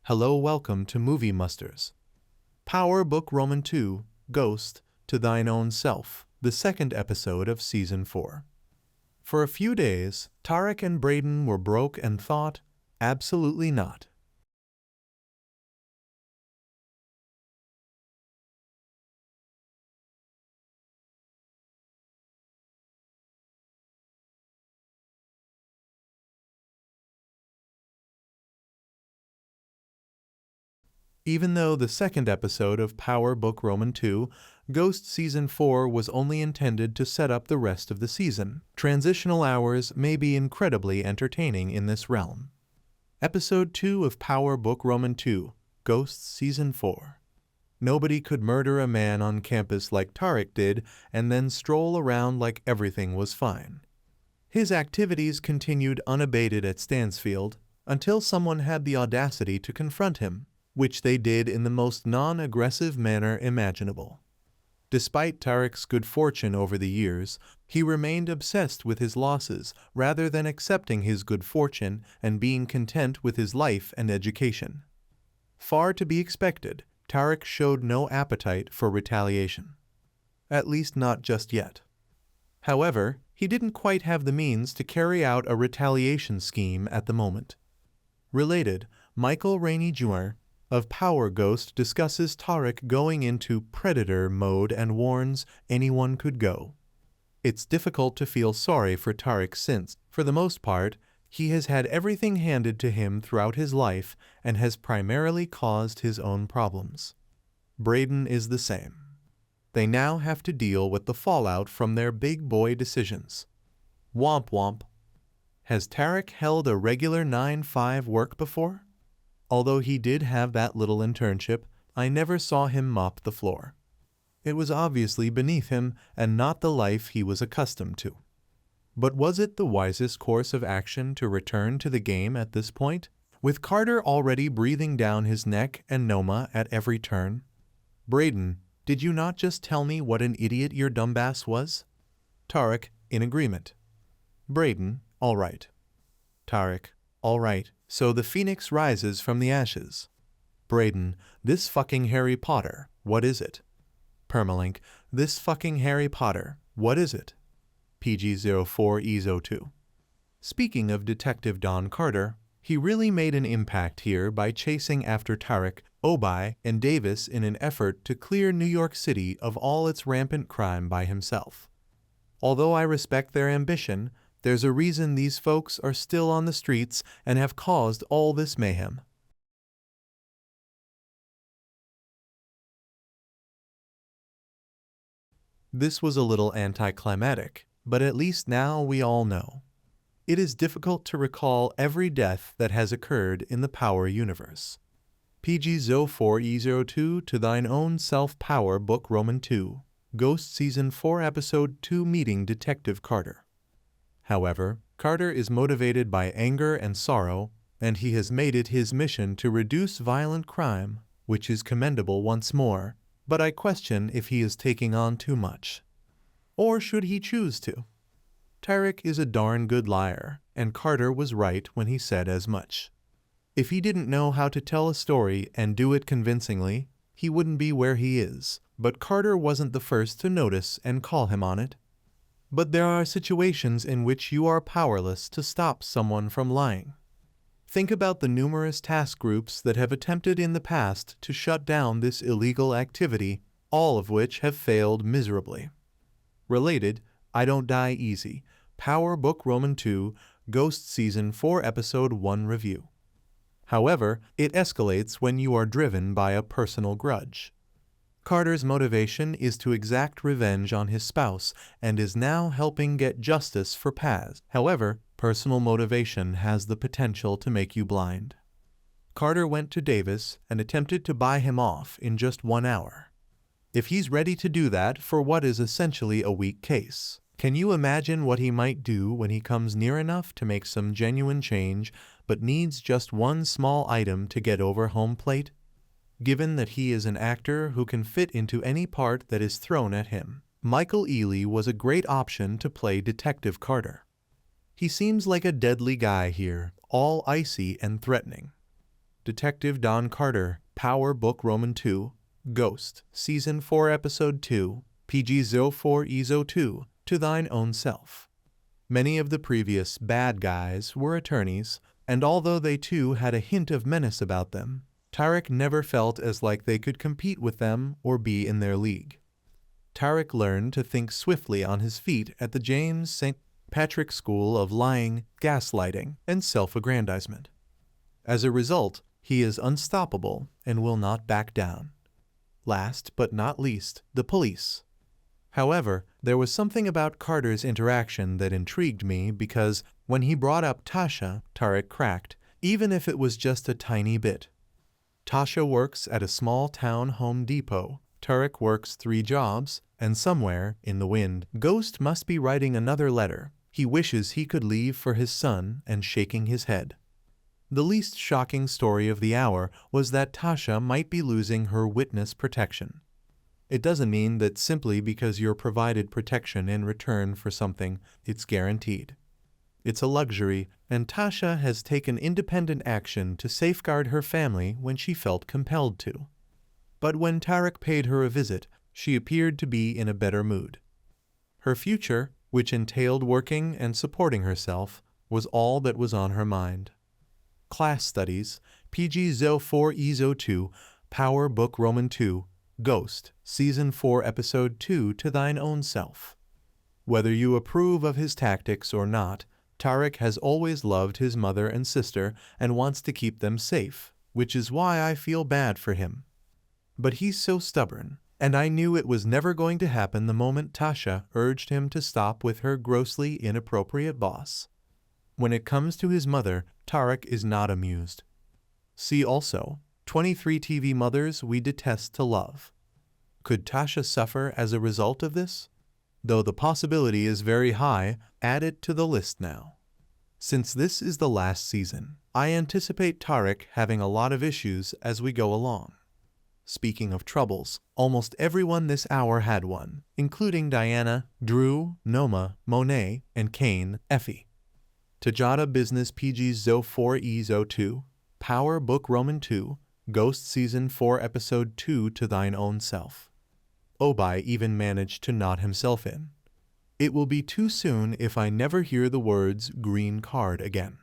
Hello, welcome to Movie Musters. Power Book Roman 2, Ghost, to Thine Own Self, the second episode of Season 4. For a few days, Tariq and Braden were broke and thought, absolutely not. Even though the second episode of Power Book Roman 2, Ghost Season 4 was only intended to set up the rest of the season, transitional hours may be incredibly entertaining in this realm. Episode 2 of Power Book Roman 2, Ghost Season 4. Nobody could murder a man on campus like Tariq did and then stroll around like everything was fine. His activities continued unabated at Stansfield until someone had the audacity to confront him, which they did in the most non-aggressive manner imaginable. Despite Tariq's good fortune over the years, he remained obsessed with his losses rather than accepting his good fortune and being content with his life and education. Far to be expected, Tariq showed no appetite for retaliation. At least not just yet. However, he didn't quite have the means to carry out a retaliation scheme at the moment. Related, Michael Rainey Jr. of Power Ghost discusses Tariq going into predator mode and warns anyone could go. It's difficult to feel sorry for Tariq since, for the most part, he has had everything handed to him throughout his life and has primarily caused his own problems. Braden is the same. They now have to deal with the fallout from their big boy decisions. Womp womp. Has Tariq held a regular 9-5 work before? Although he did have that little internship, I never saw him mop the floor. It was obviously beneath him and not the life he was accustomed to. But was it the wisest course of action to return to the game at this point, with Carter already breathing down his neck and Noma at every turn? Braden, did you not just tell me what an idiot your dumbass was? Tariq, in agreement. Braden, all right. Tariq, all right. So the phoenix rises from the ashes. Braden, this fucking Harry Potter, what is it? Permalink, this fucking Harry Potter, what is it? PG-04E02. Speaking of Detective Don Carter, he really made an impact here by chasing after Tariq, Obi, and Davis in an effort to clear New York City of all its rampant crime by himself. Although I respect their ambition, there's a reason these folks are still on the streets and have caused all this mayhem. This was a little anticlimactic, but at least now we all know. It is difficult to recall every death that has occurred in the Power universe. PG-04E02 to Thine Own Self Power Book Roman 2, Ghost Season 4 Episode 2 Meeting Detective Carter. However, Carter is motivated by anger and sorrow, and he has made it his mission to reduce violent crime, which is commendable once more, but I question if he is taking on too much. Or should he choose to? Tariq is a darn good liar, and Carter was right when he said as much. If he didn't know how to tell a story and do it convincingly, he wouldn't be where he is, but Carter wasn't the first to notice and call him on it. But there are situations in which you are powerless to stop someone from lying. Think about the numerous task groups that have attempted in the past to shut down this illegal activity, all of which have failed miserably. Related, I Don't Die Easy, Power Book Roman 2, Ghost Season 4 Episode 1 Review. However, it escalates when you are driven by a personal grudge. Carter's motivation is to exact revenge on his spouse and is now helping get justice for Paz. However, personal motivation has the potential to make you blind. Carter went to Davis and attempted to buy him off in just 1 hour. If he's ready to do that for what is essentially a weak case, can you imagine what he might do when he comes near enough to make some genuine change but needs just one small item to get over home plate? Given that he is an actor who can fit into any part that is thrown at him, Michael Ealy was a great option to play Detective Carter. He seems like a deadly guy here, all icy and threatening. Detective Don Carter, Power Book Roman 2, Ghost, Season 4, Episode 2, PG-04E02, To Thine Own Self. Many of the previous bad guys were attorneys, and although they too had a hint of menace about them, Tariq never felt as like they could compete with them or be in their league. Tariq learned to think swiftly on his feet at the James St. Patrick School of Lying, Gaslighting, and Self-Aggrandizement. As a result, he is unstoppable and will not back down. Last but not least, the police. However, there was something about Carter's interaction that intrigued me because when he brought up Tasha, Tariq cracked, even if it was just a tiny bit. Tasha works at a small town Home Depot. Tariq works 3 jobs, and somewhere, in the wind, Ghost must be writing another letter. He wishes he could leave for his son and shaking his head. The least shocking story of the hour was that Tasha might be losing her witness protection. It doesn't mean that simply because you're provided protection in return for something, it's guaranteed. It's a luxury, and Tasha has taken independent action to safeguard her family when she felt compelled to. But when Tariq paid her a visit, she appeared to be in a better mood. Her future, which entailed working and supporting herself, was all that was on her mind. Class Studies, PG-04E02, Power Book Roman 2, Ghost, Season 4, Episode 2, To Thine Own Self. Whether you approve of his tactics or not, Tariq has always loved his mother and sister and wants to keep them safe, which is why I feel bad for him. But he's so stubborn, and I knew it was never going to happen the moment Tasha urged him to stop with her grossly inappropriate boss. When it comes to his mother, Tariq is not amused. See also, 23 TV mothers we detest to love. Could Tasha suffer as a result of this? Though the possibility is very high, add it to the list now. Since this is the last season, I anticipate Tariq having a lot of issues as we go along. Speaking of troubles, almost everyone this hour had one, including Diana, Drew, Noma, Monet, and Kane, Effie. Tajada Business PG-04E02, Power Book Roman 2, Ghost Season 4 Episode 2 To Thine Own Self. Obai even managed to knot himself in. It will be too soon if I never hear the words green card again.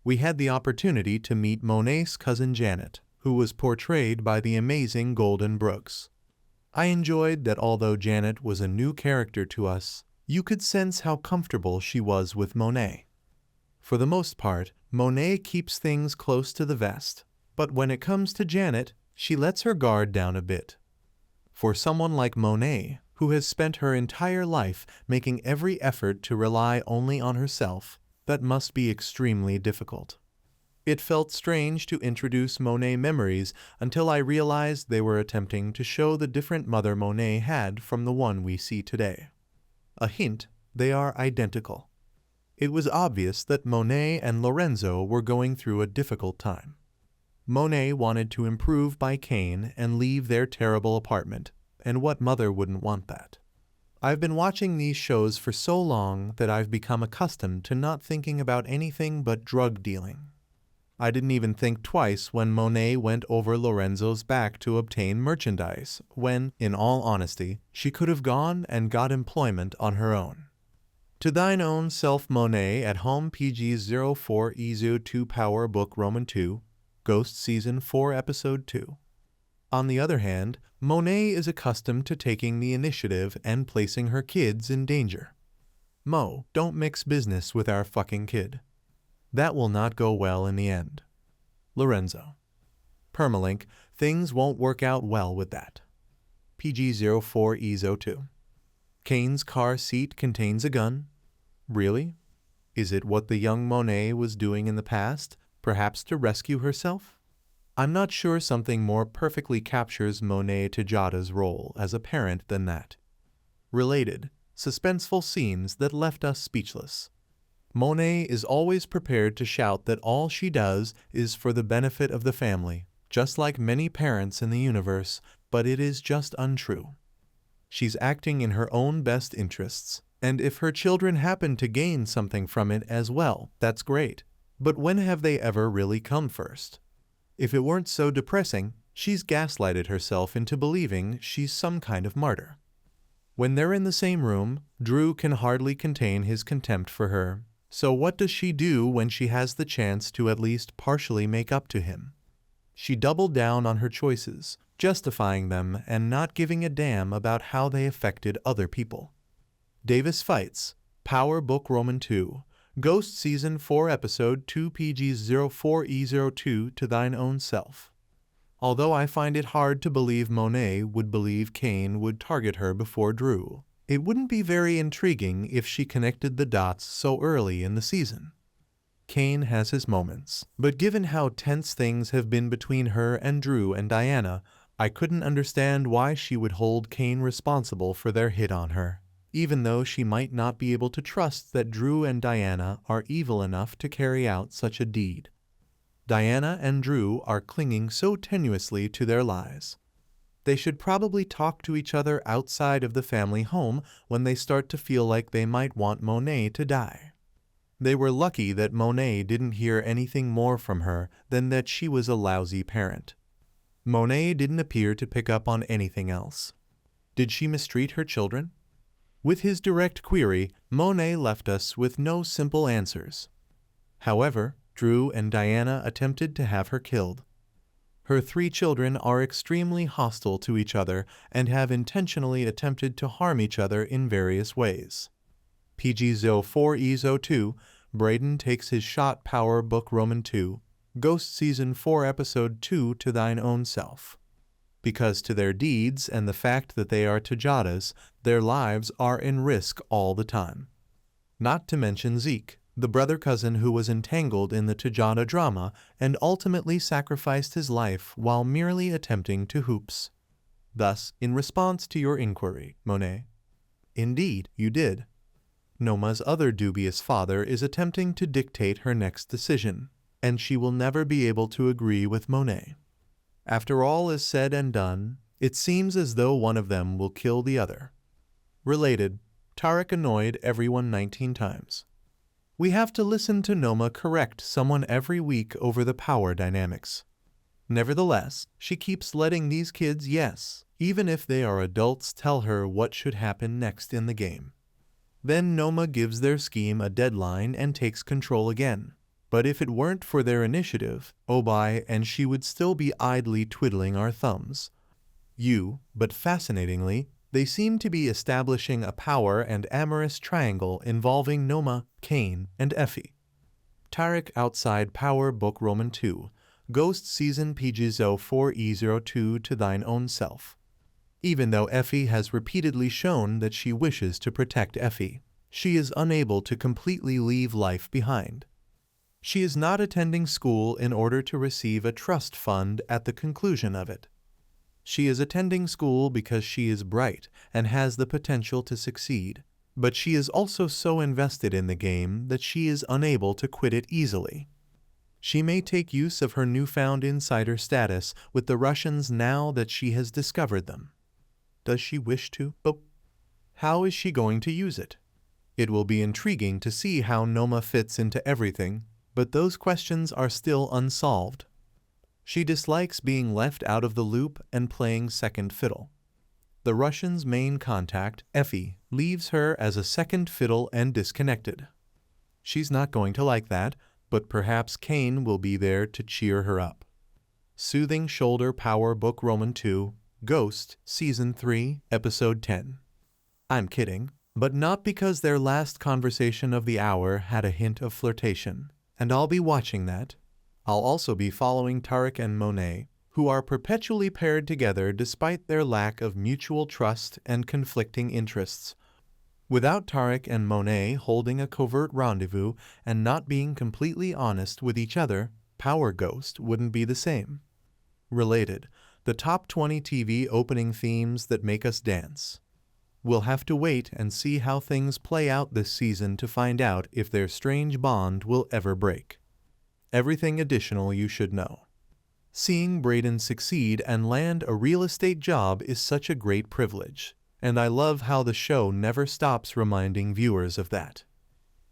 We had the opportunity to meet Monet's cousin Janet, who was portrayed by the amazing Golden Brooks. I enjoyed that although Janet was a new character to us, you could sense how comfortable she was with Monet. For the most part, Monet keeps things close to the vest, but when it comes to Janet, she lets her guard down a bit. For someone like Monet, who has spent her entire life making every effort to rely only on herself, that must be extremely difficult. It felt strange to introduce Monet memories until I realized they were attempting to show the different mother Monet had from the one we see today. A hint, they are identical. It was obvious that Monet and Lorenzo were going through a difficult time. Monet wanted to improve by Kane and leave their terrible apartment, and what mother wouldn't want that? I've been watching these shows for so long that I've become accustomed to not thinking about anything but drug dealing. I didn't even think twice when Monet went over Lorenzo's back to obtain merchandise, when, in all honesty, she could have gone and got employment on her own. To Thine Own Self Monet at Home PG-04E02 Power Book Roman 2, Ghost Season 4 Episode 2. On the other hand, Monet is accustomed to taking the initiative and placing her kids in danger. Mo, don't mix business with our fucking kid. That will not go well in the end. Lorenzo. Permalink, things won't work out well with that. PG-04E02. Kane's car seat contains a gun. Really? Is it what the young Monet was doing in the past, perhaps to rescue herself? I'm not sure something more perfectly captures Monet Tajada's role as a parent than that. Related, suspenseful scenes that left us speechless. Monet is always prepared to shout that all she does is for the benefit of the family, just like many parents in the universe, but it is just untrue. She's acting in her own best interests, and if her children happen to gain something from it as well, that's great. But when have they ever really come first? If it weren't so depressing, she's gaslighted herself into believing she's some kind of martyr. When they're in the same room, Drew can hardly contain his contempt for her. So what does she do when she has the chance to at least partially make up to him? She doubled down on her choices, justifying them and not giving a damn about how they affected other people. Davis Fights, Power Book Roman 2, Ghost Season 4 Episode 2 PG-04E02 To Thine Own Self. Although I find it hard to believe Monet would believe Cain would target her before Drew, it wouldn't be very intriguing if she connected the dots so early in the season. Cain has his moments, but given how tense things have been between her and Drew and Diana, I couldn't understand why she would hold Cain responsible for their hit on her, even though she might not be able to trust that Drew and Diana are evil enough to carry out such a deed. Diana and Drew are clinging so tenuously to their lies. They should probably talk to each other outside of the family home when they start to feel like they might want Monet to die. They were lucky that Monet didn't hear anything more from her than that she was a lousy parent. Monet didn't appear to pick up on anything else. Did she mistreat her children? With his direct query, Monet left us with no simple answers. However, Drew and Diana attempted to have her killed. Her 3 children are extremely hostile to each other and have intentionally attempted to harm each other in various ways. PG-04E02, Braden Takes His Shot Power Book Roman 2, Ghost Season 4 Episode 2 To Thine Own Self. Because to their deeds and the fact that they are Tajadas, their lives are in risk all the time. Not to mention Zeke, the brother-cousin who was entangled in the Tajada drama and ultimately sacrificed his life while merely attempting to hoops. Thus, in response to your inquiry, Monet, indeed, you did. Noma's other dubious father is attempting to dictate her next decision, and she will never be able to agree with Monet. After all is said and done, it seems as though one of them will kill the other. Related, Tariq annoyed everyone 19 times. We have to listen to Noma correct someone every week over the power dynamics. Nevertheless, she keeps letting these kids yes, even if they are adults, tell her what should happen next in the game. Then Noma gives their scheme a deadline and takes control again. But if it weren't for their initiative, Obai and she would still be idly twiddling our thumbs. But fascinatingly, they seem to be establishing a power and amorous triangle involving Noma, Cain, and Effie. Tariq Outside Power Book Roman 2, Ghost Season PG-04E02 To Thine Own Self. Even though Effie has repeatedly shown that she wishes to protect Effie, she is unable to completely leave life behind. She is not attending school in order to receive a trust fund at the conclusion of it. She is attending school because she is bright and has the potential to succeed, but she is also so invested in the game that she is unable to quit it easily. She may take use of her newfound insider status with the Russians now that she has discovered them. Does she wish to? But how is she going to use it? It will be intriguing to see how Noma fits into everything, but those questions are still unsolved. She dislikes being left out of the loop and playing second fiddle. The Russians' main contact, Effie, leaves her as a second fiddle and disconnected. She's not going to like that, but perhaps Cain will be there to cheer her up. Soothing Shoulder Power Book Roman 2, Ghost, Season 3, Episode 10. I'm kidding, but not because their last conversation of the hour had a hint of flirtation, and I'll be watching that. I'll also be following Tariq and Monet, who are perpetually paired together despite their lack of mutual trust and conflicting interests. Without Tariq and Monet holding a covert rendezvous and not being completely honest with each other, Power Ghost wouldn't be the same. Related, the top 20 TV opening themes that make us dance. We'll have to wait and see how things play out this season to find out if their strange bond will ever break. Everything additional you should know. Seeing Braden succeed and land a real estate job is such a great privilege, and I love how the show never stops reminding viewers of that.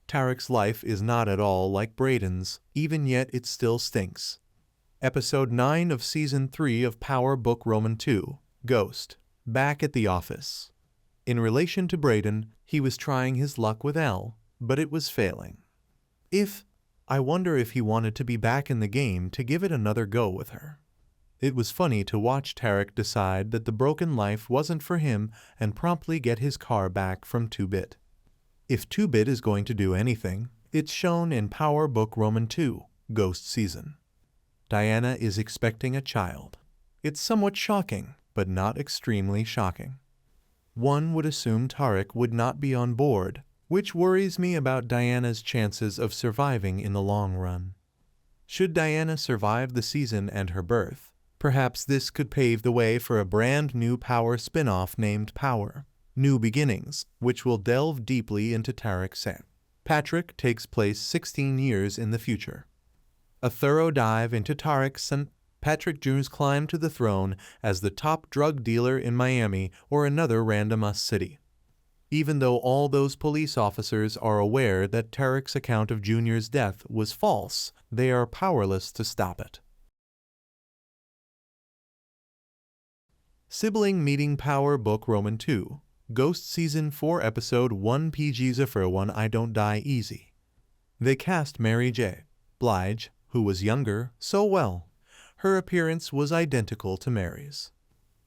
Tariq's life is not at all like Braden's, even yet it still stinks. Episode 9 of Season 3 of Power Book Roman 2, Ghost, back at the office. In relation to Braden, he was trying his luck with Elle, but it was failing. I wonder if he wanted to be back in the game to give it another go with her. It was funny to watch Tariq decide that the broken life wasn't for him and promptly get his car back from 2-bit. If 2-bit is going to do anything, it's shown in Power Book Roman 2, Ghost Season. Diana is expecting a child. It's somewhat shocking, but not extremely shocking. One would assume Tariq would not be on board, which worries me about Diana's chances of surviving in the long run. Should Diana survive the season and her birth, perhaps this could pave the way for a brand new Power spin-off named Power, New Beginnings, which will delve deeply into Tariq's end. Patrick takes place 16 years in the future. A thorough dive into Tariq's and Patrick Jr.'s climb to the throne as the top drug dealer in Miami or another random city. Even though all those police officers are aware that Tariq's account of Junior's death was false, they are powerless to stop it. Sibling Meeting Power Book Roman 2, Ghost Season 4 Episode 1 PG's for One I Don't Die Easy. They cast Mary J. Blige, who was younger, so well. Her appearance was identical to Mary's.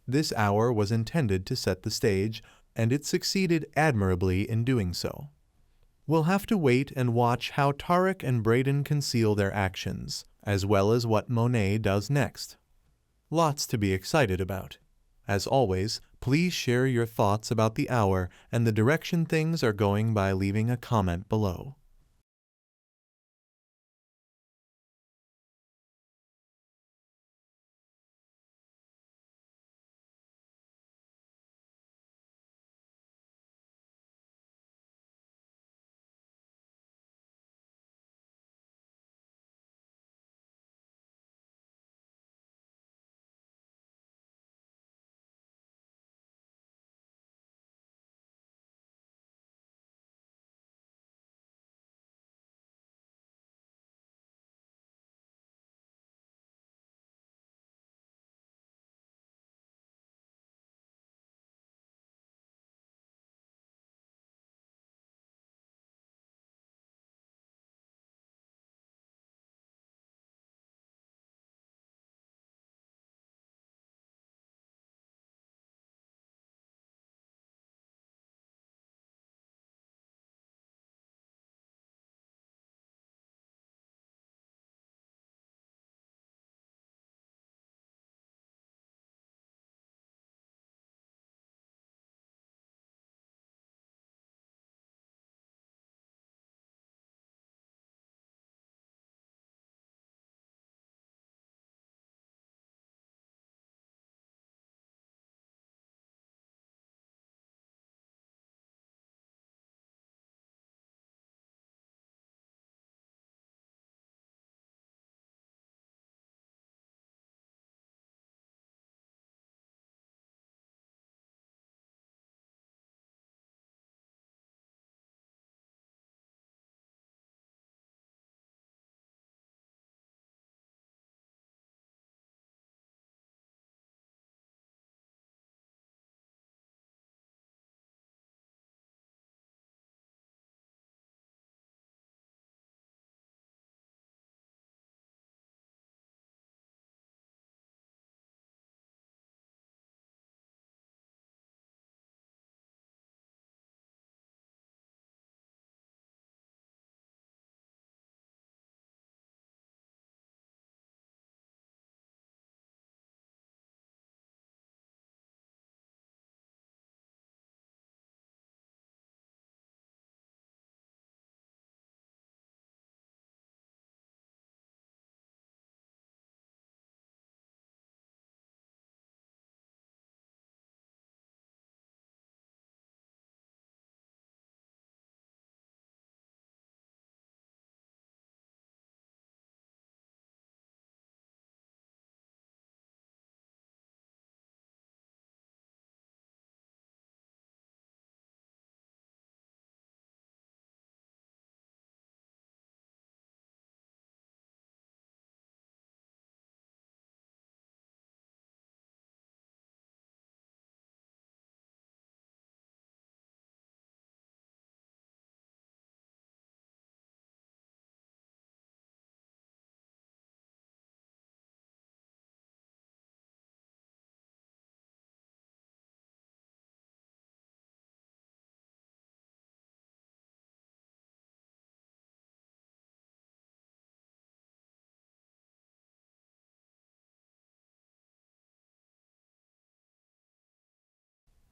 This hour was intended to set the stage, and it succeeded admirably in doing so. We'll have to wait and watch how Tariq and Braden conceal their actions, as well as what Monet does next. Lots to be excited about. As always, please share your thoughts about the hour and the direction things are going by leaving a comment below.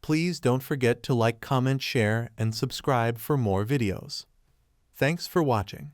Please don't forget to like, comment, share, and subscribe for more videos. Thanks for watching.